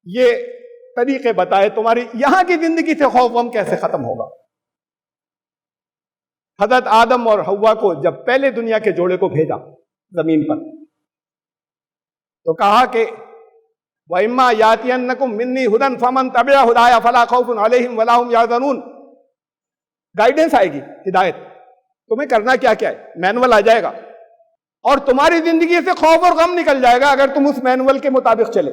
ये तरीके बताए, तुम्हारी यहां की जिंदगी से खौफ गम कैसे खत्म होगा। हजरत आदम और हव्वा को जब पहले दुनिया के जोड़े को भेजा जमीन पर, तो कहा कि वइम्मा यातियन्नकुम मिन्नी हुदन फमन तबिअ हुदाया फला खौफुन अलैहिम वला हुम यहज़नून। गाइडेंस आएगी, हिदायत, तुम्हें करना क्या क्या है, मैनुअल आ जाएगा और तुम्हारी जिंदगी से खौफ और गम निकल जाएगा। अगर तुम उस मैनुअल के मुताबिक चले,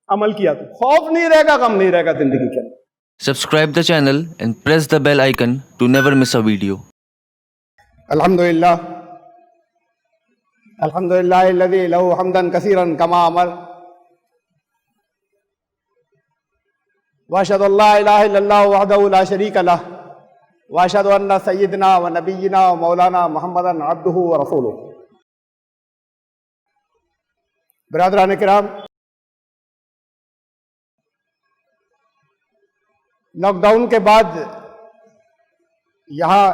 अमल किया, तो खौफ नहीं रहेगा, गम नहीं रहेगा जिंदगी के अंदर। Subscribe the channel and press the bell icon to never miss a video. अल्हम्दुलिल्लाह अल्हम्दुलिल्लाहिल्लज़ी लहू हम्दन कसीरन कमा अमर व अशहदु अल्ला इलाहा इल्लल्लाह वहदहु ला शरीका लह व अशहदु अन्ना सय्यिदना व नबिय्यिना व मौलाना मुहम्मदन अब्दुहु व रसूलुहु। बिरादरान किराम, लॉकडाउन के बाद यहाँ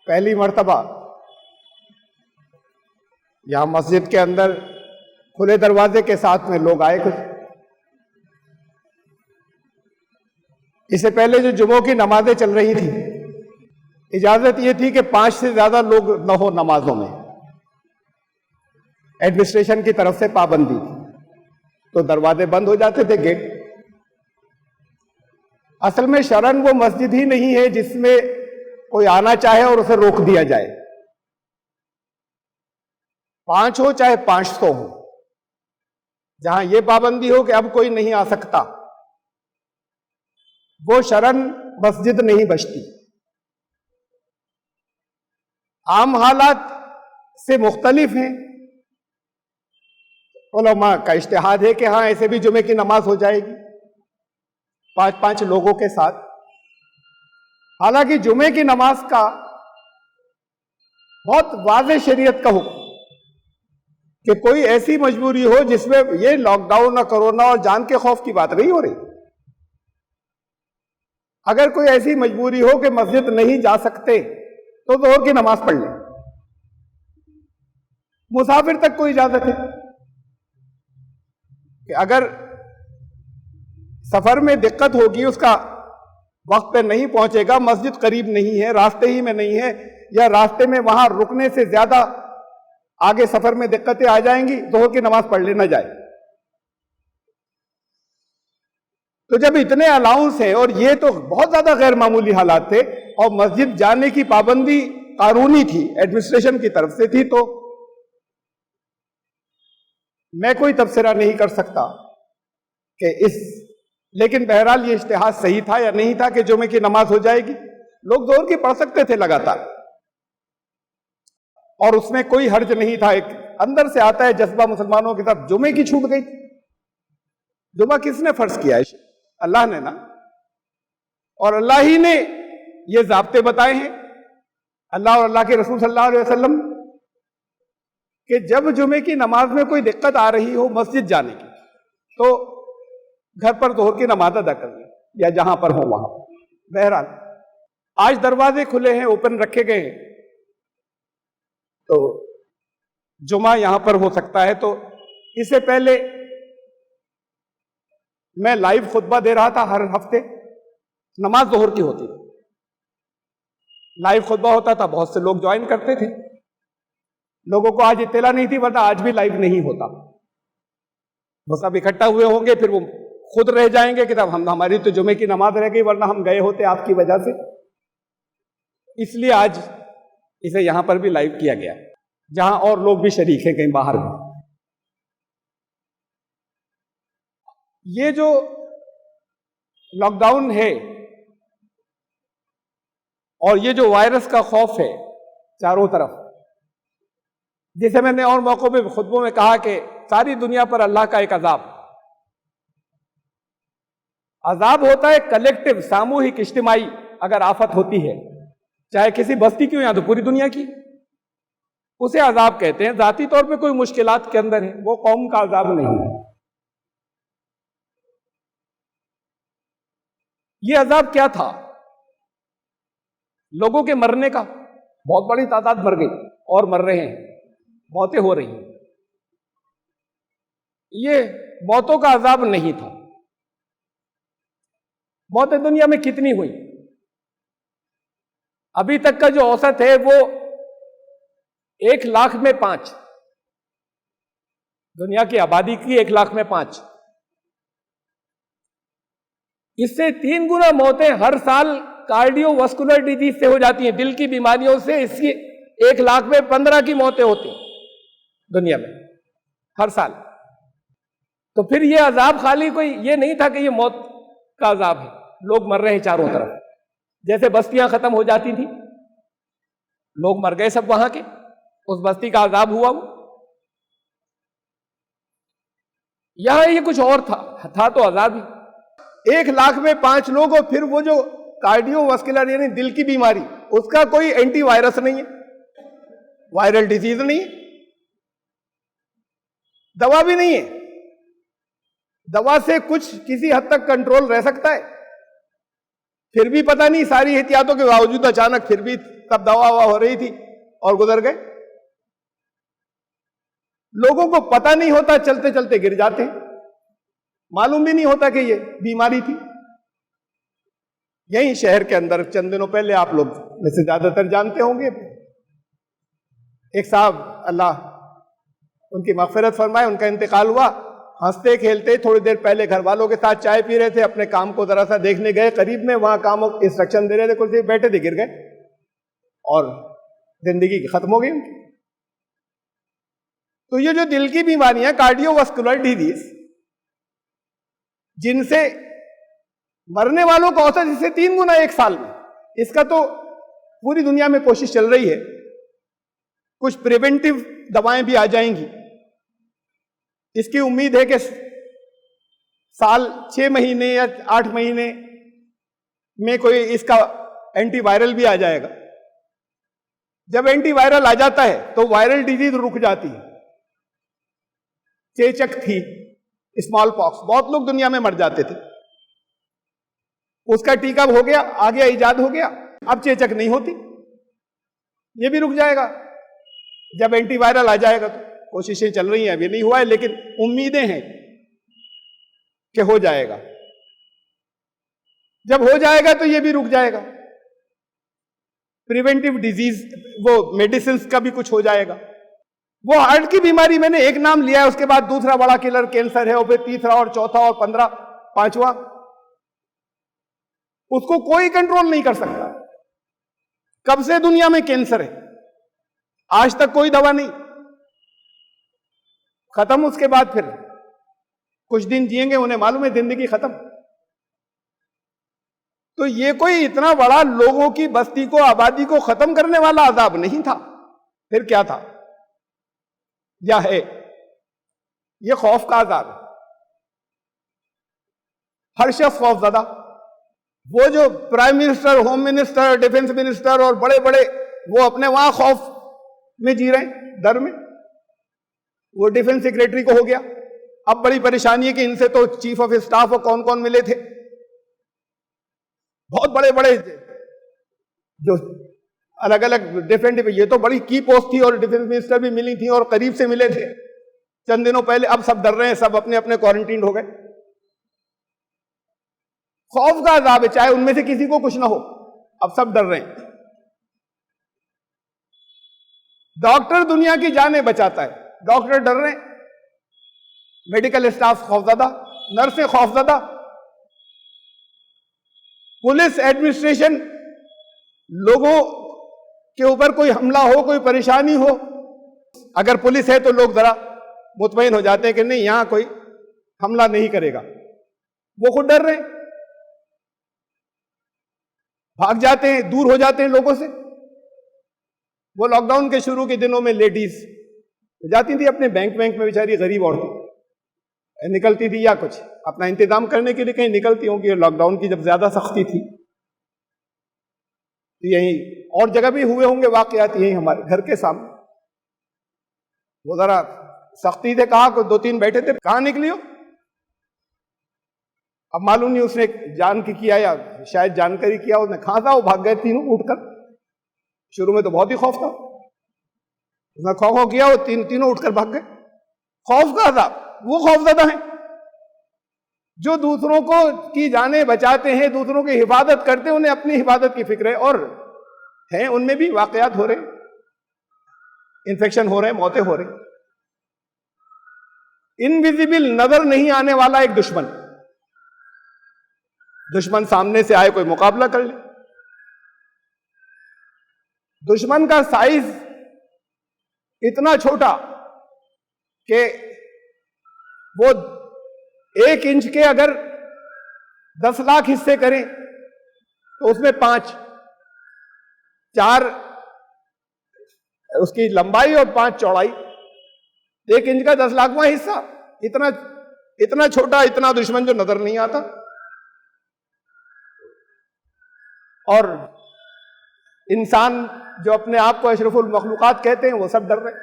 पहली मर्तबा यहाँ मस्जिद के अंदर खुले दरवाजे के साथ में लोग आए कुछ। इससे पहले जो जुमों की नमाजें चल रही थी, इजाजत ये थी कि 5 से ज्यादा लोग न हो नमाजों में, एडमिनिस्ट्रेशन की तरफ से पाबंदी थी, तो दरवाजे बंद हो जाते थे, गेट। असल में शरन वो मस्जिद ही नहीं है जिसमें कोई आना चाहे और उसे रोक दिया जाए, 5 हो चाहे 500 हो, जहां ये पाबंदी हो कि अब कोई नहीं आ सकता, वो शरन मस्जिद नहीं बचती। आम हालात से मुख्तलिफ हैं। उलमा का इज्तिहाद है कि हाँ, ऐसे भी जुमे की नमाज हो जाएगी 5-5 लोगों के साथ। हालांकि जुमे की नमाज का बहुत वाज़ेह शरीयत का हुक्म कि कोई ऐसी मजबूरी हो जिसमें ये लॉकडाउन और कोरोना और जान के खौफ की बात नहीं हो रही, अगर कोई ऐसी मजबूरी हो कि मस्जिद नहीं जा सकते तो ज़ोहर की नमाज पढ़ लें। मुसाफिर तक को इजाजत है कि अगर सफर में दिक्कत होगी, उसका वक्त पे नहीं पहुंचेगा, मस्जिद करीब नहीं है, रास्ते ही में नहीं है, या रास्ते में वहां रुकने से ज्यादा आगे सफर में दिक्कतें आ जाएंगी, ज़ोहर की नमाज पढ़ लेना जाए। तो जब इतने अलाउंस है, और ये तो बहुत ज्यादा गैर मामूली हालात थे, और मस्जिद जाने की पाबंदी कानूनी थी, एडमिनिस्ट्रेशन की तरफ से थी, तो मैं कोई तबसरा नहीं कर सकता कि लेकिन बहरहाल ये इज्तिहाद सही था या नहीं था कि जुमे की नमाज हो जाएगी। लोग ज़ोहर की पढ़ सकते थे लगातार, और उसमें कोई हर्ज नहीं था। एक अंदर से आता है जज्बा मुसलमानों की तरफ, जुमे की छूट गई। जुमा किसने फर्ज किया है? अल्लाह ने ना, और अल्लाह ही ने ये ज़ाब्ते बताए हैं, अल्लाह और अल्लाह के रसूल सल्लल्लाहु अलैहि वसल्लम, कि जब जुमे की नमाज में कोई दिक्कत आ रही हो मस्जिद जाने की, तो घर पर ज़ोहर की नमाज अदा कर लें, या जहां पर हो वहां। बहरहाल आज दरवाजे खुले हैं, ओपन रखे गए हैं, तो जुमा यहां पर हो सकता है। तो इससे पहले मैं लाइव खुतबा दे रहा था, हर हफ्ते नमाज ज़ोहर की होती, लाइव खुतबा होता था, बहुत से लोग ज्वाइन करते थे। लोगों को आज इत्तला नहीं थी, वरना आज भी लाइव नहीं होता। बस अब इकट्ठा हुए होंगे, फिर वो खुद रह जाएंगे कि तब हमारी तो जुमे की नमाज रह गई, वरना हम गए होते आपकी वजह से। इसलिए आज इसे यहां पर भी लाइव किया गया, जहां और लोग भी शरीक हैं कहीं बाहर भी। ये जो लॉकडाउन है और ये जो वायरस का खौफ है चारों तरफ, जैसे मैंने और मौकों पे खुतबों में कहा कि सारी दुनिया पर अल्लाह का एक अजाब होता है, कलेक्टिव, सामूहिक, इज्तिमाई। अगर आफत होती है, चाहे किसी बस्ती की हो या तो पूरी दुनिया की, उसे अजाब कहते हैं। जाती तौर पे कोई मुश्किलात के अंदर है, वो कौम का अजाब नहीं है। ये अजाब क्या था? लोगों के मरने का, बहुत बड़ी तादाद मर गई और मर रहे हैं, मौतें हो रही हैं। ये मौतों का अजाब नहीं था, मौतें दुनिया में कितनी हुई? अभी तक का जो औसत है वो 1 लाख में 5, दुनिया की आबादी की 1 लाख में 5। इससे 3 गुना मौतें हर साल कार्डियोवास्कुलर डिजीज से हो जाती हैं, दिल की बीमारियों से। इसकी 1 लाख में 15 की मौतें होती हैं दुनिया में हर साल। तो फिर ये अजाब खाली कोई ये नहीं था कि ये मौत का अजाब है, लोग मर रहे हैं चारों तरफ। जैसे बस्तियां खत्म हो जाती थी, लोग मर गए सब वहां के, उस बस्ती का अजाब हुआ वो। यहां ये कुछ और था तो अजाब ही। 1 लाख में 5 लोग, और फिर वो जो कार्डियोवास्कुलर यानी दिल की बीमारी, उसका कोई एंटीवायरस नहीं है, वायरल डिजीज नहीं है, दवा भी नहीं है। दवा से कुछ किसी हद तक कंट्रोल रह सकता है, फिर भी पता नहीं सारी एहतियातों के बावजूद अचानक फिर भी तब दवा हो रही थी और गुजर गए। लोगों को पता नहीं होता, चलते चलते गिर जाते हैं, मालूम भी नहीं होता कि ये बीमारी थी। यही शहर के अंदर चंद दिनों पहले, आप लोग में से ज्यादातर जानते होंगे, एक साहब, अल्लाह उनकी मगफिरत फरमाए, उनका इंतकाल हुआ। हंसते खेलते थोड़ी देर पहले घर वालों के साथ चाय पी रहे थे, अपने काम को जरा सा देखने गए, करीब में वहां काम इंस्ट्रक्शन दे रहे थे, कुछ बैठे थे, गिर गए और जिंदगी खत्म हो गई उनकी। तो ये जो दिल की बीमारियां, कार्डियोवास्कुलर डिजीज, जिनसे मरने वालों का औसत इससे 3 गुना 1 साल में, इसका तो पूरी दुनिया में कोशिश चल रही है। कुछ प्रिवेंटिव दवाएं भी आ जाएंगी, इसकी उम्मीद है कि साल 6 महीने या 8 महीने में कोई इसका एंटीवायरल भी आ जाएगा। जब एंटीवायरल आ जाता है तो वायरल डिजीज रुक जाती है। चेचक थी, स्मॉल पॉक्स, बहुत लोग दुनिया में मर जाते थे, उसका टीका हो गया, आ गया, इजाद हो गया, अब चेचक नहीं होती, ये भी रुक जाएगा। जब एंटीवायरल आ जाएगा तो कोशिशें चल रही हैं, अभी नहीं हुआ है, लेकिन उम्मीदें हैं कि हो जाएगा। जब हो जाएगा तो ये भी रुक जाएगा। प्रिवेंटिव डिजीज, वो मेडिसिन का भी कुछ हो जाएगा। वो हार्ट की बीमारी मैंने एक नाम लिया है, उसके बाद दूसरा बड़ा किलर कैंसर है, और फिर तीसरा और चौथा और 15, 5वां, उसको कोई कंट्रोल नहीं कर सकता। कब से दुनिया में कैंसर है, आज तक कोई दवा नहीं। खत्म, उसके बाद फिर कुछ दिन जिएंगे, उन्हें मालूम है जिंदगी खत्म। तो ये कोई इतना बड़ा लोगों की बस्ती को, आबादी को खत्म करने वाला अजाब नहीं था। फिर क्या था या है? ये खौफ का अजाब है। हर शख्स खौफज़दा, वो जो prime minister, home minister, defence minister और बड़े बड़े, वो अपने वहां खौफ में जी रहे हैं, डर में। वो डिफेंस सेक्रेटरी को हो गया, अब बड़ी परेशानी है कि इनसे तो चीफ ऑफ स्टाफ और कौन कौन मिले थे, बहुत बड़े बड़े जो अलग अलग डिफरेंट, ये तो बड़ी की पोस्ट थी, और डिफेंस मिनिस्टर भी मिली थी और करीब से मिले थे चंद दिनों पहले। अब सब डर रहे हैं, सब अपने अपने क्वारंटीन हो गए। खौफ का अजाब है, चाहे उनमें से किसी को कुछ ना हो, अब सब डर रहे हैं। डॉक्टर दुनिया की जानें बचाता है, डॉक्टर डर रहे हैं, मेडिकल स्टाफ खौफज़दा, नर्सें खौफज़दा, पुलिस एडमिनिस्ट्रेशन, लोगों के ऊपर कोई हमला हो, कोई परेशानी हो, अगर पुलिस है तो लोग जरा मुतमईन हो जाते हैं कि नहीं, यहां कोई हमला नहीं करेगा। वो खुद डर रहे हैं, भाग जाते हैं, दूर हो जाते हैं लोगों से। वो लॉकडाउन के शुरू के दिनों में लेडीज जाती थी अपने बैंक में, बेचारी गरीब औरतें निकलती थी, या कुछ अपना इंतजाम करने के लिए कहीं निकलती होंगी। लॉकडाउन की जब ज्यादा सख्ती थी, तो यही और जगह भी हुए होंगे वाकयात, यही हमारे घर के सामने। वो जरा सख्ती से कहा, 2-3 बैठे थे, कहां निकली हो? अब मालूम नहीं उसने जान के किया या शायद जानकारी किया, उसने कहा था, वो भाग गए तीनों उठकर। शुरू में तो बहुत ही खौफ था, उसने खौ किया, वो तीनों उठकर भाग गए। खौफ का अजाब, वो खौफज़दा है जो दूसरों को की जाने बचाते हैं, दूसरों की हिफाजत करते हैं, उन्हें अपनी हिफाजत की फिक्र है, और हैं उनमें भी वाकयात हो रहे, इन्फेक्शन हो रहे, मौतें हो रही। इनविजिबल, नजर नहीं आने वाला एक दुश्मन सामने से आए, कोई मुकाबला कर ले। दुश्मन का साइज इतना छोटा कि वो 1 इंच के अगर 10 लाख हिस्से करें तो उसमें 4 उसकी लंबाई और 5 चौड़ाई, 1 इंच का 10 लाखवां हिस्सा, इतना छोटा, इतना दुश्मन जो नजर नहीं आता। और इंसान जो अपने आप को अशरफुल मखलूकात कहते हैं, वो सब डर रहे।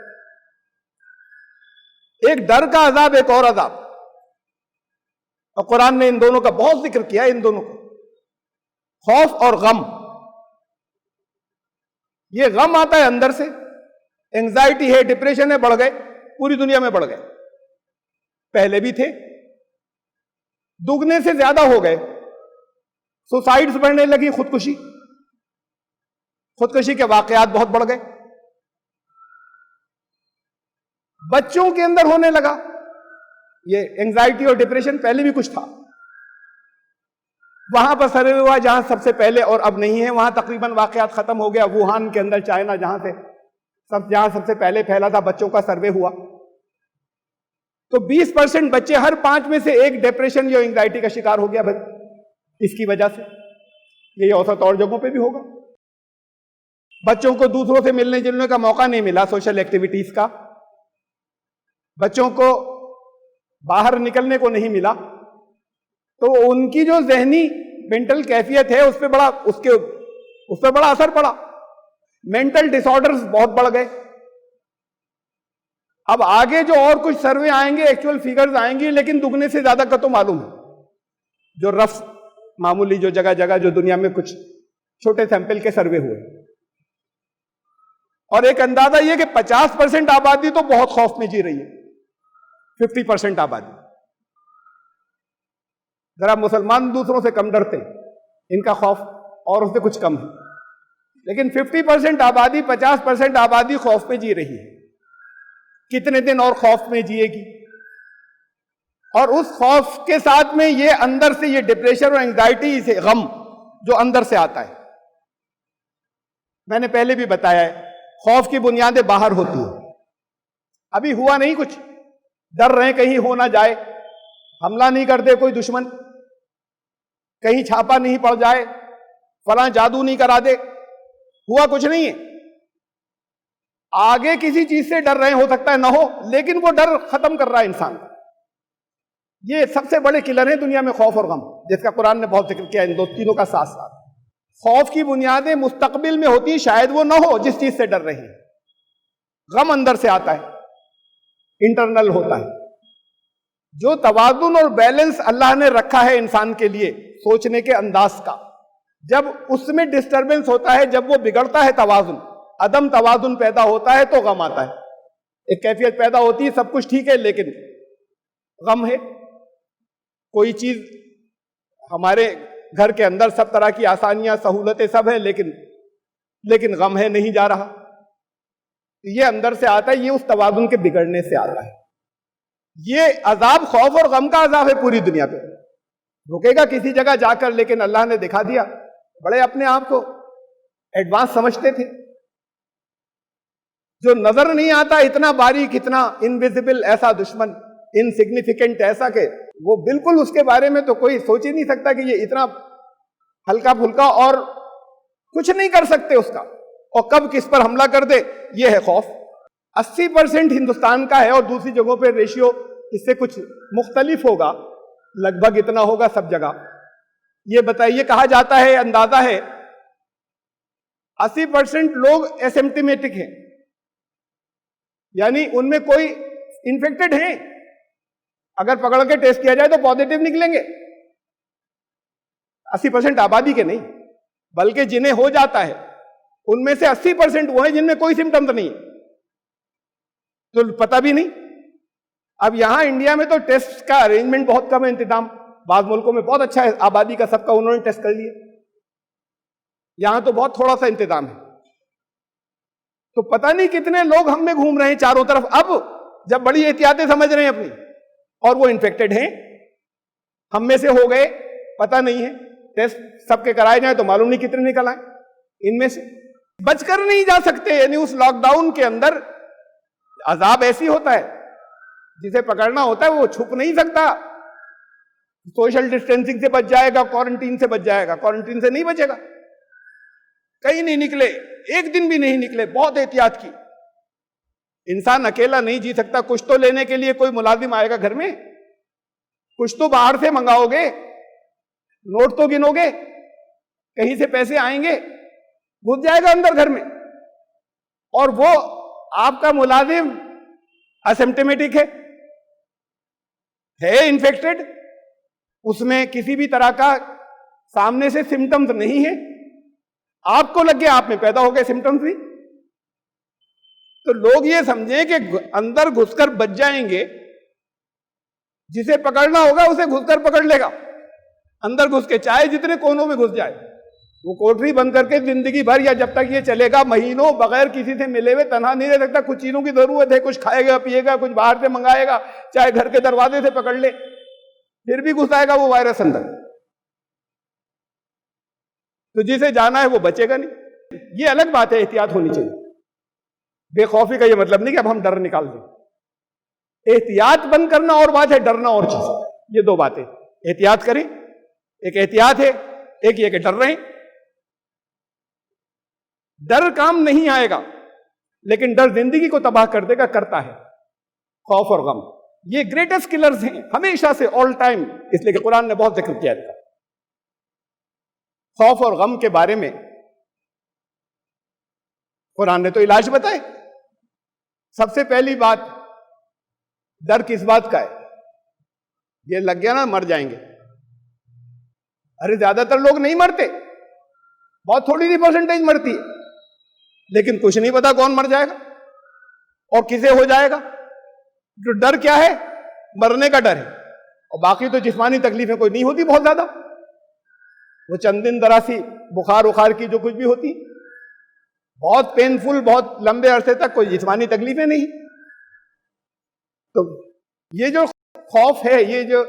एक डर का अजाब, एक और अजाब, और कुरान ने इन दोनों का बहुत जिक्र किया, इन दोनों को, खौफ और गम। ये गम आता है अंदर से, एंजाइटी है, डिप्रेशन है, बढ़ गए, पूरी दुनिया में बढ़ गए, पहले भी थे, दुगने से ज्यादा हो गए। सुसाइड्स बढ़ने लगी, खुदकुशी के वाकयात बहुत बढ़ गए। बच्चों के अंदर होने लगा ये एंजाइटी और डिप्रेशन, पहले भी कुछ था। वहां पर सर्वे हुआ जहां सबसे पहले, और अब नहीं है, वहां तकरीबन वाकयात खत्म हो गया। वुहान के अंदर, चाइना, जहां सबसे पहले फैला था, बच्चों का सर्वे हुआ तो 20% बच्चे, हर 5 में से 1 डिप्रेशन या एंजाइटी का शिकार हो गया भाई, इसकी वजह से। यही औसत और जगहों पे भी होगा। बच्चों को दूसरों से मिलने जुलने का मौका नहीं मिला, सोशल एक्टिविटीज का, बच्चों को बाहर निकलने को नहीं मिला, तो उनकी जो जहनी मेंटल कैफियत है उस पर बड़ा असर पड़ा। मेंटल डिसऑर्डर्स बहुत बढ़ गए। अब आगे जो और कुछ सर्वे आएंगे, एक्चुअल फिगर्स आएंगी, लेकिन दुगने से ज्यादा का तो मालूम है। जो रफ मामूली जो जगह जो दुनिया में कुछ छोटे सैंपल के सर्वे हुए, और एक अंदाजा यह कि 50% आबादी तो बहुत खौफ में जी रही है, 50% आबादी। जरा मुसलमान दूसरों से कम डरते, इनका खौफ और उससे कुछ कम है, लेकिन 50% आबादी, 50% आबादी खौफ में जी रही है। कितने दिन और खौफ में जिएगी? और उस खौफ के साथ में ये अंदर से ये डिप्रेशन और एंजाइटी से गम जो अंदर से आता है, मैंने पहले भी बताया है, खौफ की बुनियादें बाहर होती है। अभी हुआ नहीं कुछ, डर रहे कहीं हो ना जाए, हमला नहीं कर दे कोई दुश्मन, कहीं छापा नहीं पड़ जाए, फलां जादू नहीं करा दे, हुआ कुछ नहीं है। आगे किसी चीज से डर रहे, हो सकता है ना हो, लेकिन वो डर खत्म कर रहा है इंसान। ये सबसे बड़े किलर हैं दुनिया में, खौफ और गम, जिसका कुरान ने बहुत जिक्र किया, इन तीनों का साथ साथ। खौफ की बुनियादें मुस्तकबिल में होती, शायद वो ना हो जिस चीज से डर रहे हैं। गम अंदर से आता है, इंटरनल होता है। जो तवाज़ुन और बैलेंस अल्लाह ने रखा है इंसान के लिए सोचने के अंदाज का, जब उसमें डिस्टरबेंस होता है, जब वो बिगड़ता है, तवाज़ुन, अदम तवाज़ुन पैदा होता है, तो गम आता है। एक कैफियत पैदा होती है, सब कुछ ठीक है लेकिन गम है। कोई चीज हमारे घर के अंदर सब तरह की आसानियां, सहूलतें सब है, लेकिन गम है, नहीं जा रहा। ये अंदर से आता है, ये उस तवाज़ुन के बिगड़ने से आता है। ये अजाब, खौफ और गम का अजाब है पूरी दुनिया पे, रुकेगा किसी जगह जाकर, लेकिन अल्लाह ने दिखा दिया। बड़े अपने आप को एडवांस समझते थे, जो नजर नहीं आता, इतना बारीक, इतना इनविजिबल, ऐसा दुश्मन, इनसिग्निफिकेंट, ऐसा के वो बिल्कुल उसके बारे में तो कोई सोच ही नहीं सकता कि ये इतना हल्का फुल्का और कुछ नहीं कर सकते उसका, और कब किस पर हमला कर दे। ये है खौफ। 80% हिंदुस्तान का है, और दूसरी जगहों पे रेशियो इससे कुछ मुख्तलिफ होगा, लगभग इतना होगा सब जगह। ये बताइए, कहा जाता है, अंदाजा है 80% लोग एसिम्प्टोमेटिक हैं, यानी उनमें कोई इन्फेक्टेड है, अगर पकड़ के टेस्ट किया जाए तो पॉजिटिव निकलेंगे। 80% आबादी के नहीं, बल्कि जिन्हें हो जाता है उनमें से 80% वो हैं जिनमें कोई सिम्टम्स नहीं, तो पता भी नहीं। अब यहां इंडिया में तो टेस्ट का अरेंजमेंट बहुत कम है, इंतजाम बाद मुल्कों में बहुत अच्छा है, आबादी का सबका उन्होंने टेस्ट कर लिया। यहां तो बहुत थोड़ा सा इंतजाम है। तो पता नहीं कितने लोग हम में घूम रहे हैं चारों तरफ, अब जब बड़ी एहतियातें समझ रहे हैं अपनी, और वो इन्फेक्टेड हैं, हम में से हो गए, पता नहीं है। टेस्ट सबके कराए जाए तो मालूम नहीं कितने निकल आए। इनमें से बचकर नहीं जा सकते। यानी उस लॉकडाउन के अंदर अजाब ऐसी होता है, जिसे पकड़ना होता है वो छुप नहीं सकता। सोशल डिस्टेंसिंग से बच जाएगा, क्वारंटीन से बच जाएगा, क्वारंटीन से नहीं बचेगा। कहीं नहीं निकले, एक दिन भी नहीं निकले, बहुत एहतियात की। इंसान अकेला नहीं जी सकता, कुछ तो लेने के लिए कोई मुलाजिम आएगा घर में, कुछ तो बाहर से मंगाओगे, नोट तो गिनोगे, कहीं से पैसे आएंगे, घुस जाएगा अंदर घर में। और वो आपका मुलाजिम असिम्प्टोमेटिक है इन्फेक्टेड, उसमें किसी भी तरह का सामने से सिम्टम्स नहीं है, आपको लग गया, आप में पैदा हो गए सिम्टम्स भी। तो लोग ये समझें कि अंदर घुसकर बच जाएंगे, जिसे पकड़ना होगा उसे घुसकर पकड़ लेगा, अंदर घुस के, चाहे जितने कोनों में घुस जाए। वो कोठरी बंद करके जिंदगी भर, या जब तक ये चलेगा महीनों, बगैर किसी से मिले हुए तनहा नहीं रह सकता। कुछ चीजों की जरूरत है, कुछ खाएगा पिएगा, कुछ बाहर से मंगाएगा, चाहे घर के दरवाजे से पकड़ ले, फिर भी घुस आएगा वो वायरस अंदर। तो जिसे जाना है वो बचेगा नहीं। ये अलग बात है, एहतियात होनी चाहिए। बेखौफी का ये मतलब नहीं कि अब हम डर निकाल दें। एहतियात बंद करना और बात है, डरना और चीज। ये दो बातें। एहतियात करें, एक एहतियात है, एक ये कि डर रहे हैं। डर काम नहीं आएगा, लेकिन डर जिंदगी को तबाह कर देगा, करता है। खौफ और गम ये ग्रेटेस्ट किलर्स हैं हमेशा से, ऑल टाइम। इसलिए कि कुरान ने बहुत जिक्र किया था खौफ और गम के बारे में। कुरान ने तो इलाज बताए। सबसे पहली बात, डर किस बात का है? ये लग गया ना मर जाएंगे। अरे ज्यादातर लोग नहीं मरते, बहुत थोड़ी सी परसेंटेज मरती है, लेकिन कुछ नहीं पता कौन मर जाएगा और किसे हो जाएगा। जो डर क्या है? मरने का डर है। और बाकी तो जिस्मानी तकलीफें कोई नहीं होती बहुत ज्यादा, वो चंद दिन दरासी बुखार उखार की जो कुछ भी होती, बहुत पेनफुल, बहुत लंबे अरसे तक कोई जिस्मानी तकलीफें नहीं। तो ये जो खौफ है, ये जो,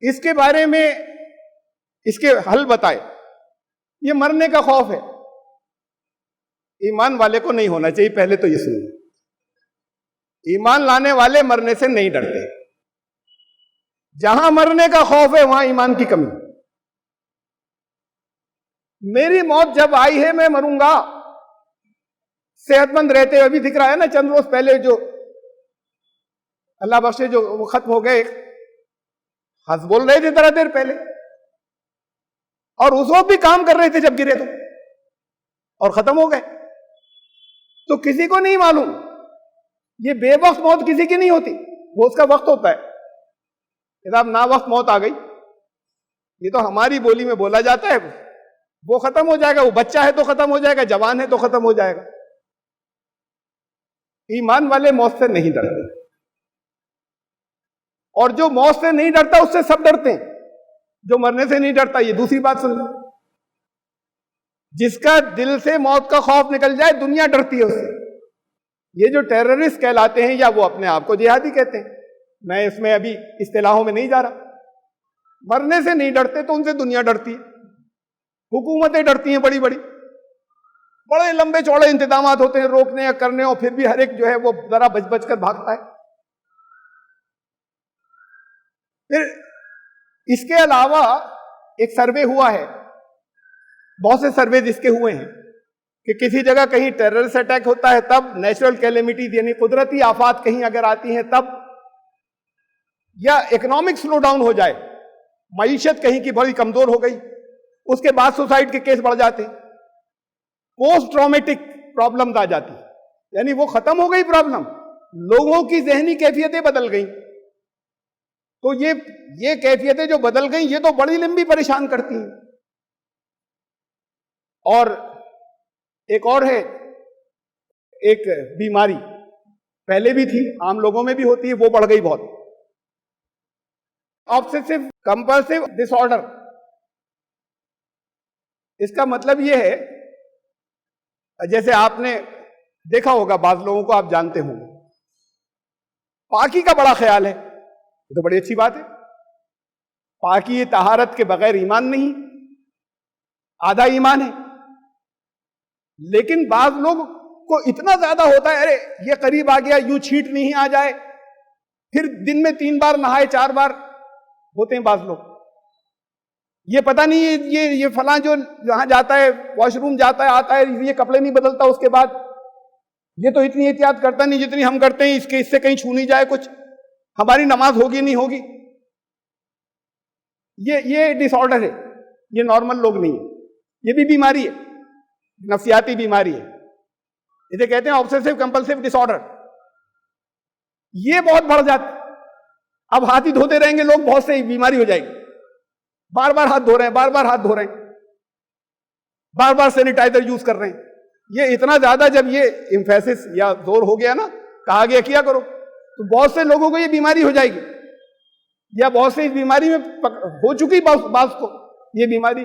इसके बारे में इसके हल बताए। ये मरने का खौफ है, ईमान वाले को नहीं होना चाहिए। पहले तो ये सुनिए, ईमान लाने वाले मरने से नहीं डरते। जहां मरने का खौफ है वहां ईमान की कमी। मेरी मौत जब आई है मैं मरूंगा, सेहतमंद रहते हुए। अभी दिख रहा है ना, चंद रोज पहले जो अल्लाह बख्शे जो वो खत्म हो गए, हंस बोल रहे थे जरा देर पहले, और उस वक्त भी काम कर रहे थे जब गिरे तो, और खत्म हो गए। तो किसी को नहीं मालूम, ये बेवक्त मौत किसी की नहीं होती, वो उसका वक्त होता है। साहब ना वक्त मौत आ गई, ये तो हमारी बोली में बोला जाता है, वो खत्म हो जाएगा। वो बच्चा है तो खत्म हो जाएगा, जवान है तो खत्म हो जाएगा। ईमान वाले मौत से नहीं डरते, और जो मौत से नहीं डरता उससे सब डरते हैं। जो मरने से नहीं डरता, ये दूसरी बात सुन लो। जिसका दिल से मौत का खौफ निकल जाए, दुनिया डरती है उससे। ये जो टेररिस्ट कहलाते हैं, या वो अपने आप को जिहादी कहते हैं, मैं इसमें अभी इस्तिलाहों में नहीं जा रहा। मरने से नहीं डरते तो उनसे दुनिया डरती है, हुकूमतें डरती हैं बड़ी बड़ी, बड़े लंबे चौड़े इंतजाम होते हैं रोकने या करने, और फिर भी हर एक जो है वो जरा बच बच कर भागता है। फिर इसके अलावा एक सर्वे हुआ है, बहुत से सर्वे इसके हुए हैं, कि किसी जगह कहीं टेररिस्ट अटैक होता है तब, नेचुरल कैलेमिटीज यानी कुदरती आफात कहीं अगर आती हैं तब, या इकोनॉमिक स्लो डाउन हो जाए, मईशत कहीं की बड़ी कमजोर हो गई, उसके बाद सुसाइड के केस बढ़ जाते हैं, पोस्ट ट्रॉमेटिक प्रॉब्लम्स आ जाती, यानी वो खत्म हो गई प्रॉब्लम, लोगों की जहनी कैफियतें बदल गई। तो ये कैफियतें जो बदल गई, ये तो बड़ी लंबी परेशान करती हैं। और एक और है, एक बीमारी पहले भी थी, आम लोगों में भी होती है, वो बढ़ गई बहुत। Obsessive compulsive disorder. इसका मतलब यह है, जैसे आपने देखा होगा, बाज लोगों को आप जानते होंगे, पाकी का बड़ा ख्याल है, ये तो बड़ी अच्छी बात है। पाकी तहारत के बगैर ईमान नहीं, आधा ईमान है। लेकिन बाज लोग को इतना ज्यादा होता है, अरे ये करीब आ गया, यूं छींट नहीं आ जाए, फिर दिन में 3 बार नहाए, 4 बार होते हैं बाज लोग। ये पता नहीं ये फलां जो जहां जाता है, वॉशरूम जाता है, आता है, ये कपड़े नहीं बदलता उसके बाद, ये तो इतनी एहतियात करता नहीं जितनी हम करते हैं, इससे कहीं छू नहीं जाए कुछ, हमारी नमाज होगी नहीं होगी। ये डिसऑर्डर है, ये नॉर्मल लोग नहीं है, ये भी बीमारी है, नफ्सियाती बीमारी है। इसे कहते हैं ऑब्सेसिव कंपल्सिव डिसऑर्डर। ये बहुत बढ़ जाता, अब हाथ ही धोते रहेंगे लोग, बहुत से बीमारी हो जाएगी। बार बार हाथ धो रहे हैं, बार बार हाथ धो रहे हैं, बार बार सैनिटाइजर यूज कर रहे हैं। ये इतना ज्यादा जब ये एम्फेसिस या जोर हो गया ना, कहा गया किया करो, तो बहुत से लोगों को ये बीमारी हो जाएगी, या बहुत से इस बीमारी में हो चुकी बात को, ये बीमारी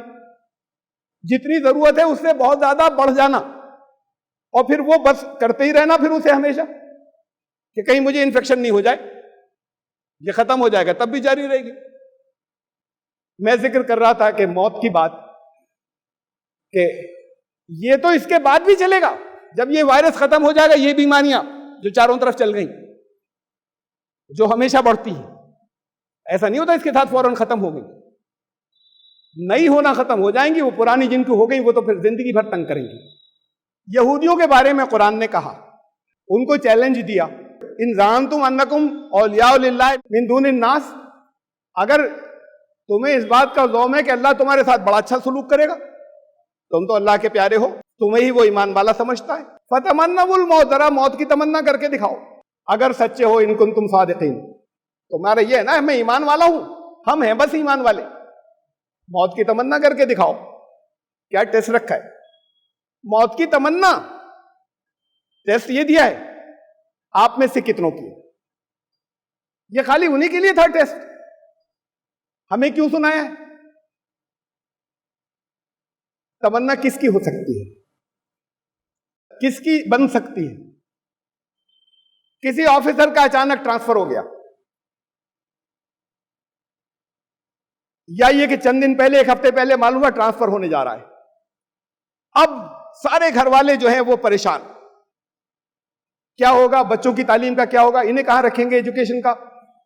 जितनी जरूरत है उससे बहुत ज्यादा बढ़ जाना, और फिर वो बस करते ही रहना फिर उसे हमेशा, कि कहीं मुझे इन्फेक्शन नहीं हो जाए, ये खत्म हो जाएगा तब भी जारी रहेगी। मैं जिक्र कर रहा था कि मौत की बात, कि ये तो इसके बाद भी चलेगा, जब ये वायरस खत्म हो जाएगा, ये बीमारियां जो चारों तरफ चल गई, जो हमेशा बढ़ती हैं, ऐसा नहीं होता इसके साथ फौरन खत्म हो गई, नई होना खत्म हो जाएंगी, वो पुरानी जिनको हो गई वो तो फिर जिंदगी भर तंग करेंगी। यहूदियों के बारे में कुरान ने कहा, उनको चैलेंज दिया, इन ज़अमतुम अन्नकुम औलियाउ लिल्लाह मिन दूनिन नास, अगर तुम्हें इस बात का ज़ौम है कि अल्लाह तुम्हारे साथ बड़ा अच्छा सलूक करेगा, तुम तो अल्लाह के प्यारे हो, तुम्हें ही वो ईमान वाला समझता है, फतमन्नउल मौत, जरा मौत की तमन्ना करके दिखाओ, अगर सच्चे हो, इन कुंतुम सादिकीन। तुम्हारा ये है ना, मैं ईमान वाला हूं, हम हैं बस ईमान वाले, मौत की तमन्ना करके दिखाओ। क्या टेस्ट रखा है? मौत की तमन्ना, टेस्ट ये दिया है, आप में से कितनों की? ये खाली उन्हीं के लिए था टेस्ट, हमें क्यों सुनाया है? तमन्ना किसकी हो सकती है, किसकी बन सकती है? किसी ऑफिसर का अचानक ट्रांसफर हो गया, या ये कि चंद दिन पहले, 1 हफ्ते पहले मालूम हुआ ट्रांसफर होने जा रहा है, अब सारे घर वाले जो हैं वो परेशान, क्या होगा, बच्चों की तालीम का क्या होगा, इन्हें कहां रखेंगे, एजुकेशन का,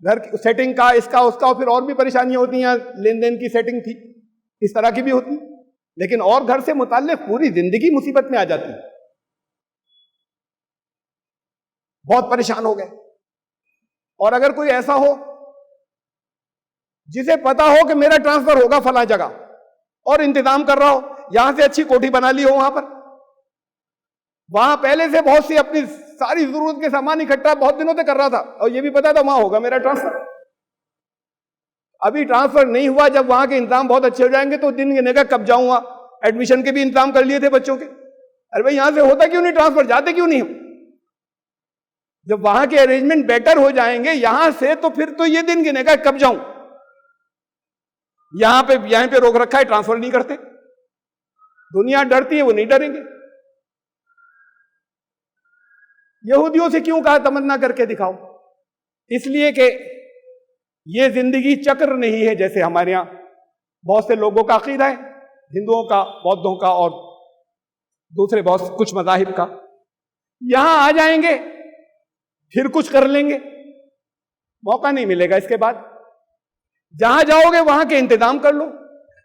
घर की सेटिंग का, इसका उसका, और फिर और भी परेशानियां होती हैं, लेन देन की सेटिंग थी, इस तरह की भी होती, लेकिन और घर से मुताल्लिक पूरी जिंदगी मुसीबत में आ जाती, बहुत परेशान हो गए। और अगर कोई ऐसा हो जिसे पता हो कि मेरा ट्रांसफर होगा फला जगह, और इंतजाम कर रहा हो, यहां से अच्छी कोठी बना ली हो, वहां पहले से बहुत सी अपनी सारी जरूरत के सामान इकट्ठा बहुत दिनों से कर रहा था, और ये भी पता था वहां होगा मेरा ट्रांसफर, अभी ट्रांसफर नहीं हुआ, जब वहां के इंतजाम बहुत अच्छे हो जाएंगे तो दिन गिनेगा कब जाऊंगा, एडमिशन के भी इंतजाम कर लिए थे बच्चों के, अरे भाई यहां से होता क्यों नहीं ट्रांसफर, जाते क्यों नहीं हम? जब वहां के अरेंजमेंट बेटर हो जाएंगे यहां से, तो फिर तो ये दिन गिनेगा कब जाऊं, यहां पे रोक रखा है, ट्रांसफर नहीं करते, दुनिया डरती है, वो नहीं डरेंगे। यहूदियों से क्यों कहा तमन्ना करके दिखाओ? इसलिए कि ये जिंदगी चक्र नहीं है, जैसे हमारे यहां बहुत से लोगों का अकीदा है, हिंदुओं का, बौद्धों का और दूसरे बहुत कुछ मज़ाहिब का, यहां आ जाएंगे फिर कुछ कर लेंगे, मौका नहीं मिलेगा इसके बाद। जहां जाओगे वहां के इंतजाम कर लो,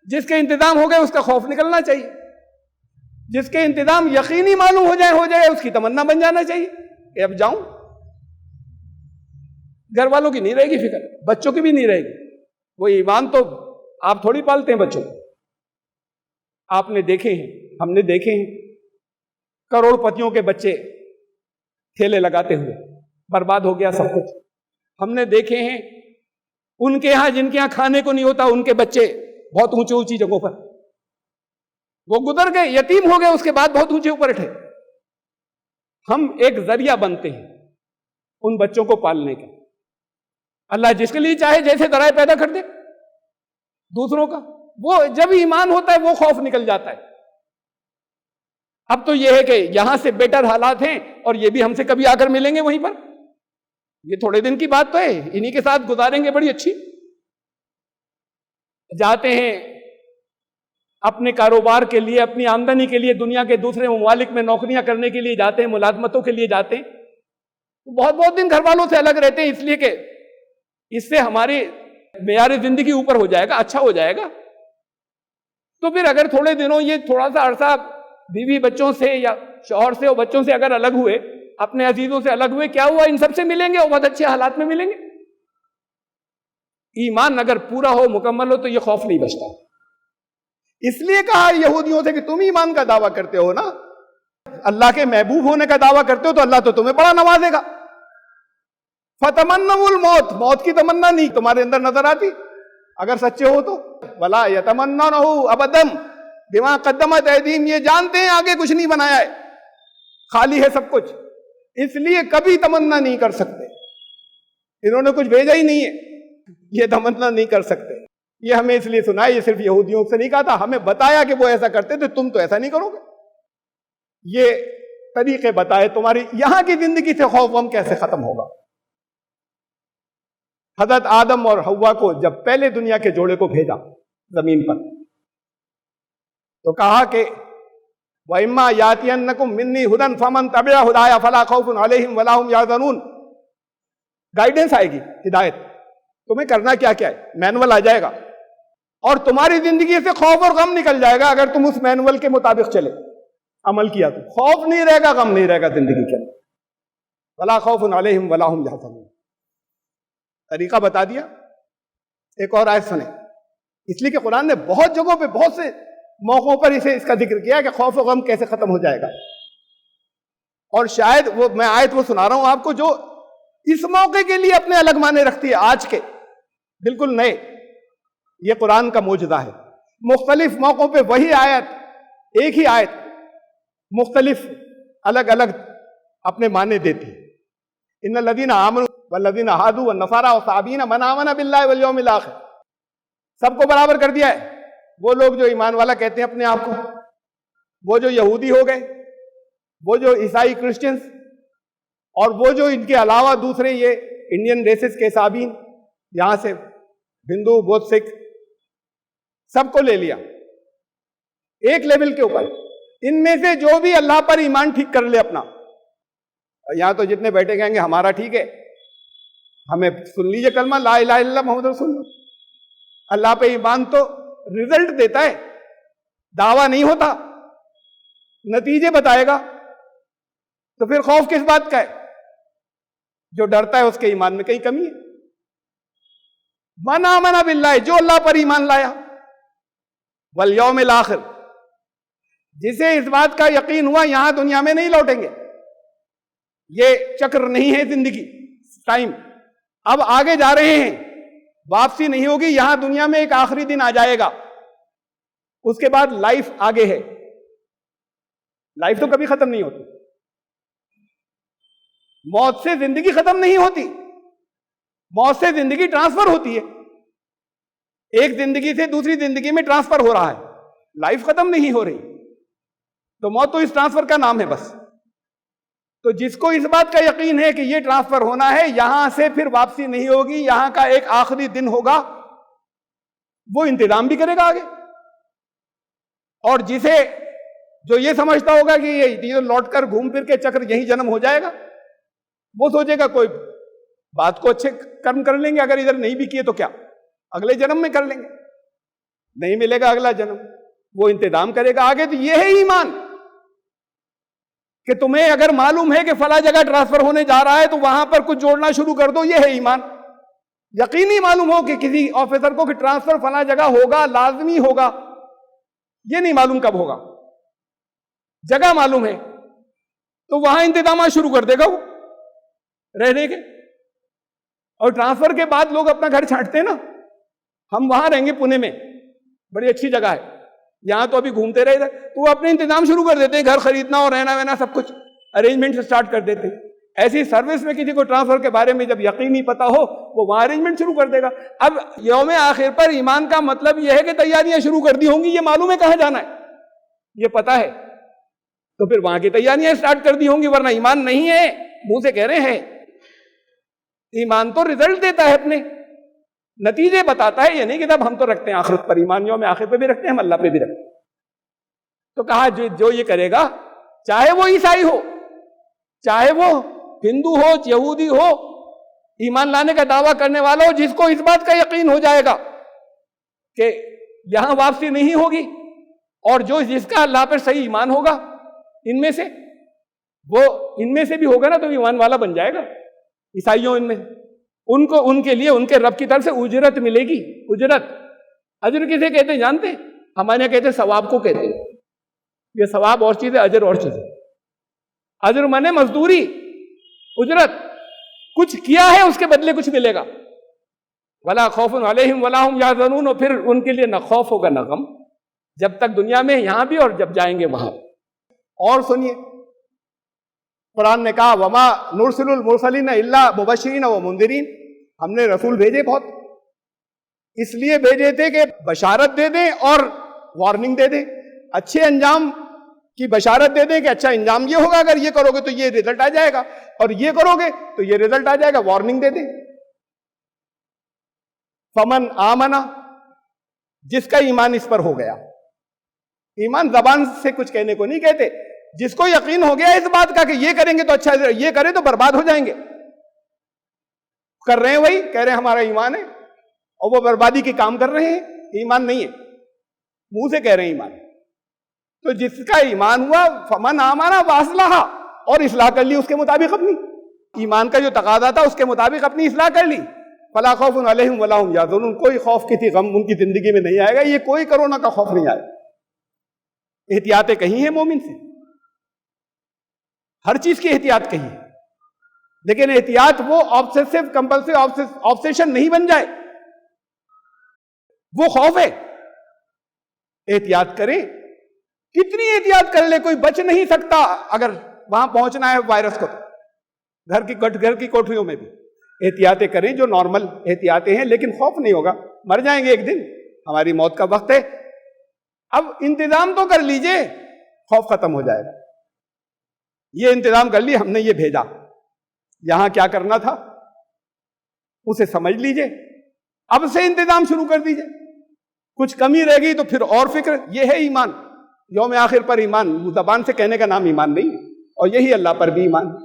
जिसके इंतजाम हो गए उसका खौफ निकलना चाहिए, जिसके इंतजाम यकीनी मालूम हो जाए उसकी तमन्ना बन जाना चाहिए कि अब जाऊं। घर वालों की नहीं रहेगी फिक्र, बच्चों की भी नहीं रहेगी, वो ईमान तो आप थोड़ी पालते हैं बच्चों, आपने देखे हैं, हमने देखे हैं, करोड़पतियों के बच्चे ठेले लगाते हुए बर्बाद हो गया सब कुछ। हमने देखे हैं उनके यहां, जिनके यहां खाने को नहीं होता, उनके बच्चे बहुत ऊंची ऊंची जगहों पर, वो गुजर गए, यतीम हो गए, उसके बाद बहुत ऊंचे ऊपर उठे। हम एक जरिया बनते हैं उन बच्चों को पालने का। अल्लाह जिसके लिए चाहे जैसे दराए पैदा कर दे दूसरों का। वो जब ईमान होता है वो खौफ निकल जाता है। अब तो यह है कि यहां से बेटर हालात हैं और ये भी हमसे कभी आकर मिलेंगे वहीं पर। ये थोड़े दिन की बात तो है, इन्हीं के साथ गुजारेंगे बड़ी अच्छी। जाते हैं अपने कारोबार के लिए, अपनी आमदनी के लिए, दुनिया के दूसरे ममालिक में नौकरियां करने के लिए जाते हैं, मुलाजमतों के लिए जाते हैं। तो बहुत बहुत दिन घर वालों से अलग रहते हैं, इसलिए कि इससे हमारी मेयार जिंदगी ऊपर हो जाएगा, अच्छा हो जाएगा। तो फिर अगर थोड़े दिनों ये थोड़ा सा अरसा बीवी बच्चों से या शौहर से और बच्चों से अगर अलग हुए, अपने अजीजों से अलग हुए, क्या हुआ, इन सबसे मिलेंगे और बहुत अच्छे हालात में मिलेंगे। ईमान अगर पूरा हो, मुकम्मल हो, तो ये खौफ नहीं बचता। इसलिए कहा यहूदियों से कि तुम ईमान का दावा करते हो ना, अल्लाह के महबूब होने का दावा करते हो, तो अल्लाह तो तुम्हें बड़ा नवाजेगा। फतमन्नउल मौत, मौत की तमन्ना नहीं तुम्हारे अंदर नजर आती अगर सच्चे हो तो। वला यतमन्ननहु अबदम बिमा कद्दमत ऐदीहिम, ये जानते हैं आगे कुछ नहीं बनाया है, खाली है सब कुछ, इसलिए कभी तमन्ना नहीं कर सकते। इन्होंने कुछ भेजा ही नहीं है, ये तमन्ना नहीं कर सकते। ये हमें इसलिए सुना है, ये सिर्फ यहूदियों से नहीं कहा था, हमें बताया कि वो ऐसा करते थे, तुम तो ऐसा नहीं करोगे। ये तरीके बताए, तुम्हारी यहां की जिंदगी से खौफ गम कैसे खत्म होगा। हजरत आदम और हव्वा को जब पहले दुनिया के जोड़े को भेजा जमीन पर, तो कहा कि वइम्मा यातियन्नकुम मिन्नी हुदन फमन तबिअ हुदाया फला खौफुन अलैहिम वला हुम यहज़नून। गाइडेंस आएगी, हिदायत, तुम्हें करना क्या क्या है, मैनुअल आ जाएगा और तुम्हारी जिंदगी से खौफ और गम निकल जाएगा। अगर तुम उस मैनुअल के मुताबिक चले, अमल किया, तो खौफ नहीं रहेगा, गम नहीं रहेगा जिंदगी के अंदर। वला खौफुन अलैहिम वला हुम यहज़नून, तरीका बता दिया। एक और आयत सुने, इसलिए कि कुरान ने बहुत जगहों पे बहुत से मौकों पर इसका जिक्र किया कि खौफ और गम कैसे खत्म हो जाएगा। और शायद वो मैं आयत वो सुना रहा हूं आपको जो इस मौके के लिए अपने अलग माने रखती है, आज के बिल्कुल नए। ये कुरान का मौजूदा है, मुख्तलिफ मौकों पे वही आयत, एक ही आयत मुख्तलिफ अलग अलग अपने माने देती है। इन्नल लज़ीना आमनू वल्लज़ीना हादू वन्नसारा वस्साबीना मन आमना बिल्लाहि वल यौमिल आखिर, सबको बराबर कर दिया है। वो लोग जो ईमान वाला कहते हैं अपने आप को, वो जो यहूदी हो गए, वो जो ईसाई क्रिश्चियंस, और वो जो इनके अलावा दूसरे ये इंडियन रेसेस के साबीन, यहां से हिंदू बौद्ध सिख, सबको ले लिया एक लेवल के ऊपर। इनमें से जो भी अल्लाह पर ईमान ठीक कर ले अपना, यहां तो जितने बैठे कहेंगे हमारा ठीक है, हमें सुन लीजिए कलमा ला इलाहा इल्लल्लाह मुहम्मद रसूलुल्लाह। अल्लाह पे ईमान तो रिजल्ट देता है, दावा नहीं होता, नतीजे बताएगा। तो फिर खौफ किस बात का है? जो डरता है उसके ईमान में कहीं कमी है। मन आमना बिल्लाह, जो अल्लाह पर ईमान लाया, वल यौमिल आखिर, जिसे इस बात का यकीन हुआ यहां दुनिया में नहीं लौटेंगे, ये चक्र नहीं है जिंदगी, टाइम अब आगे जा रहे हैं, वापसी नहीं होगी, यहां दुनिया में एक आखिरी दिन आ जाएगा, उसके बाद लाइफ आगे है। लाइफ तो कभी खत्म नहीं होती, मौत से जिंदगी खत्म नहीं होती, मौत से जिंदगी ट्रांसफर होती है, एक जिंदगी से दूसरी जिंदगी में ट्रांसफर हो रहा है, लाइफ खत्म नहीं हो रही। तो मौत तो इस ट्रांसफर का नाम है बस। तो जिसको इस बात का यकीन है कि ये ट्रांसफर होना है, यहां से फिर वापसी नहीं होगी, यहां का एक आखिरी दिन होगा, वो इंतजाम भी करेगा आगे। और जिसे जो ये समझता होगा कि ये लौट कर घूम फिर के चक्र यही जन्म हो जाएगा, वो सोचेगा कोई बात को अच्छे कर्म कर लेंगे, अगर इधर नहीं भी किए तो क्या, अगले जन्म में कर लेंगे, नहीं मिलेगा अगला जन्म, वो इंतजाम करेगा आगे। तो ये है ईमान कि तुम्हें अगर मालूम है कि फला जगह ट्रांसफर होने जा रहा है तो वहां पर कुछ जोड़ना शुरू कर दो, ये है ईमान। यकीनी मालूम हो कि किसी ऑफिसर को कि ट्रांसफर फला जगह होगा, लाजमी होगा, ये नहीं मालूम कब होगा, जगह मालूम है तो वहां इंतजाम शुरू कर देगा वो रहने के। और ट्रांसफर के बाद लोग अपना घर छांटते हैं ना, हम वहां रहेंगे पुणे में, बड़ी अच्छी जगह है, यहां तो अभी घूमते रहे, तो वो अपने इंतजाम शुरू कर देते हैं, घर खरीदना और रहना वहना सब कुछ अरेंजमेंट स्टार्ट कर देते हैं। ऐसी सर्विस में किसी को ट्रांसफर के बारे में जब यकीन नहीं पता हो, वो वहां अरेंजमेंट शुरू कर देगा। अब यौम आखिर पर ईमान का मतलब यह है कि तैयारियां शुरू कर दी होंगी, ये मालूम है कहां जाना है, ये पता है, तो फिर वहां की तैयारियां स्टार्ट कर दी होंगी, वरना ईमान नहीं है। मुंह से कह रहे हैं, ईमान तो रिजल्ट देता है, अपने नतीजे बताता है। ये नहीं कि तब हम तो रखते हैं आखिरत पर ईमान, यौम आखिर पे भी रखते हैं, हम अल्लाह पे भी रखते हैं। तो कहा जो ये करेगा, चाहे वो ईसाई हो, चाहे वो हिंदू हो, यहूदी हो, ईमान लाने का दावा करने वाला हो, जिसको इस बात का यकीन हो जाएगा कि यहां वापसी नहीं होगी, और जिसका अल्लाह पर सही ईमान होगा, इनमें से वो इनमें से भी होगा ना, तो ईमान वाला बन जाएगा। ईसाइयों इनमें उनको, उनके लिए उनके रब की तरफ से उजरत मिलेगी। उजरत, अजर किसे कहते हैं जानते हैं? हमारे कहते हैं सवाब को कहते हैं। ये सवाब और चीज है, अजर और चीज है। अजर माने मजदूरी, उजरत, कुछ किया है उसके बदले कुछ मिलेगा। वला खौफुन अलैहिम वला हुम यहज़नून, और फिर उनके लिए न खौफ होगा न गम, जब तक दुनिया में, यहां भी और जब जाएंगे वहां। और सुनिए, कुरान ने कहा वमा नुरसिलुल मुरसलीन इल्ला मुबश्शिरीन व मुंदिरीन, हमने रसूल भेजे बहुत, इसलिए भेजे थे कि बशारत दे दें और वार्निंग दे दें, अच्छे अंजाम की बशारत दे दें कि अच्छा अंजाम ये होगा, अगर ये करोगे तो ये रिजल्ट आ जाएगा, और ये करोगे तो ये रिजल्ट आ जाएगा, वार्निंग दे दें। फमन आमना, जिसका ईमान इस पर हो गया, ईमान जबान से कुछ कहने को नहीं कहते, जिसको यकीन हो गया इस बात का कि ये करेंगे तो अच्छा, ये करें तो बर्बाद हो जाएंगे, कर रहे हैं वही, कह रहे हैं हमारा ईमान है, और वो बर्बादी के काम कर रहे हैं, ईमान नहीं है, मुंह से कह रहे हैं ईमान। तो जिसका ईमान हुआ, फमन आमाना वासलाहा, और इस्लाह कर ली उसके मुताबिक अपनी, ईमान का जो तकाजा था उसके मुताबिक अपनी इस्लाह कर ली। फला खौफुन अलैहिम वला हुम यहज़नून, कोई खौफ किसी गम उनकी जिंदगी में नहीं आएगा, ये कोई कोरोना का खौफ नहीं आएगा। एहतियातें कही है मोमिन से, हर चीज की एहतियात कही है, लेकिन एहतियात वो ऑब्सेसिव कंपल्सिव ऑब्सेशन नहीं बन जाए, वो खौफ है। एहतियात करें, कितनी एहतियात कर ले, कोई बच नहीं सकता अगर वहां पहुंचना है वायरस को, तो घर की कोठरियों में भी एहतियातें करें जो नॉर्मल एहतियातें हैं, लेकिन खौफ नहीं होगा, मर जाएंगे एक दिन, हमारी मौत का वक्त है, अब इंतजाम तो कर लीजिए, खौफ खत्म हो जाएगा। ये इंतजाम कर लिए, हमने ये भेजा, यहां क्या करना था उसे समझ लीजिए, अब से इंतजाम शुरू कर दीजिए, कुछ कमी रह गई तो फिर और फिक्र। ये है ईमान, यौम आखिर पर ईमान, ज़बान से कहने का नाम ईमान नहीं, और यही अल्लाह पर भी ईमान।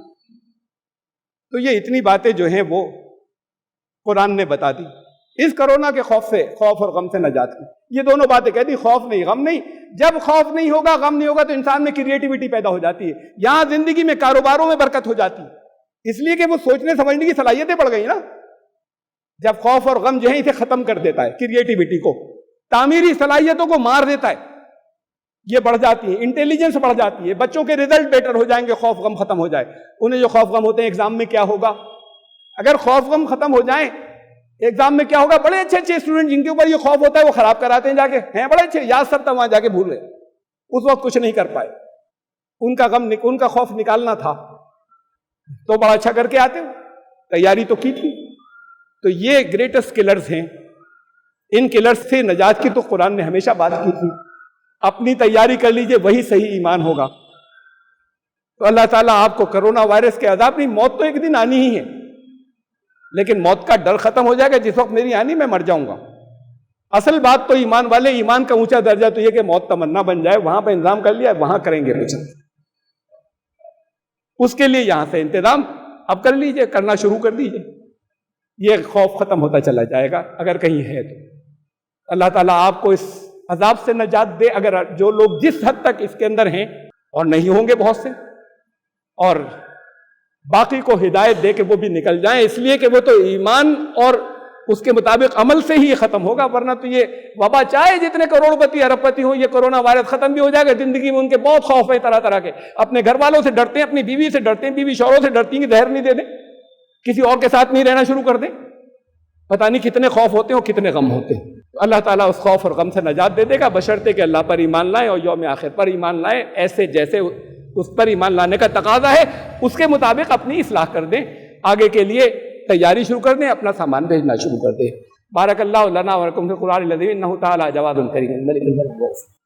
तो ये इतनी बातें जो हैं वो कुरान ने बता दी, इस कोरोना के खौफ से, खौफ और गम से नजात की। ये दोनों बातें कहती, खौफ नहीं गम नहीं। जब खौफ नहीं होगा, गम नहीं होगा, तो इंसान में क्रिएटिविटी पैदा हो जाती है, यहां जिंदगी में कारोबारों में बरकत हो जाती है, इसलिए कि वो सोचने समझने की सलाहियतें बढ़ गई ना। जब खौफ और गम जो है इसे खत्म कर देता है, क्रिएटिविटी को, तामीरी सलाहियतों को मार देता है, ये बढ़ जाती है, इंटेलिजेंस बढ़ जाती है, बच्चों के रिजल्ट बेटर हो जाएंगे, खौफ गम खत्म हो जाए। उन्हें जो खौफ गम होते हैं एग्जाम में क्या होगा, अगर खौफ गम खत्म हो जाए एग्जाम में क्या होगा, बड़े अच्छे अच्छे स्टूडेंट जिनके ऊपर ये खौफ होता है वो खराब कराते हैं, जाके हैं बड़े अच्छे, याद सब तक वहां जाके भूल गए, उस वक्त कुछ नहीं कर पाए, उनका गम, उनका खौफ निकालना था तो बड़ा अच्छा करके आते, तैयारी तो की थी। तो ये ग्रेटेस्ट किलर्स हैं, इन किलर्स से नजात की तो कुरान ने हमेशा बात की थी। अपनी तैयारी कर लीजिए, वही सही ईमान होगा। तो अल्लाह ताला आपको कोरोना वायरस के अजाब नहीं, मौत तो एक दिन आनी ही है, लेकिन मौत का डर खत्म हो जाएगा, जिस वक्त मेरी आनी मैं मर जाऊंगा। असल बात तो ईमान वाले, ईमान का ऊंचा दर्जा तो यह कि मौत तमन्ना बन जाए, वहां पर इंतजाम कर लिया, वहां करेंगे कुछ, उसके लिए यहां से इंतजाम अब कर लीजिए, करना शुरू कर दीजिए, ये खौफ खत्म होता चला जाएगा अगर कहीं है तो। अल्लाह ताला आपको इस अजाब से नजात दे, अगर जो लोग जिस हद तक इसके अंदर हैं, और नहीं होंगे बहुत से, और बाकी को हिदायत दे के वो भी निकल जाएं, इसलिए कि वो तो ईमान और उसके मुताबिक अमल से ही ये खत्म होगा, वरना तो ये वबा चाहे जितने करोड़पति अरबपति हो, ये कोरोना वायरस खत्म भी हो जाएगा। जिंदगी में उनके बहुत खौफ है तरह तरह के, अपने घर वालों से डरते हैं, अपनी बीवी से डरते हैं, बीवी शौहरों से डरती हैं कि जहर नहीं दे दें, किसी और के साथ नहीं रहना शुरू कर दें, पता नहीं कितने खौफ होते हैं और कितने गम होते हैं। तो अल्लाह ताला उस खौफ और गम से नजात दे देगा, बशर्ते कि अल्लाह पर ईमान लाएं और यौम आखिर पर ईमान लाएं, ऐसे जैसे उस पर ईमान लाने का तकाजा है, उसके मुताबिक अपनी इस्लाह कर दें, आगे के लिए तैयारी शुरू कर दें, अपना सामान भेजना शुरू कर दें। बारकल्लाहु लना व लकुम फ़िल क़ुरआनिल अज़ीम इन्नहु तआला जवादुन करीम।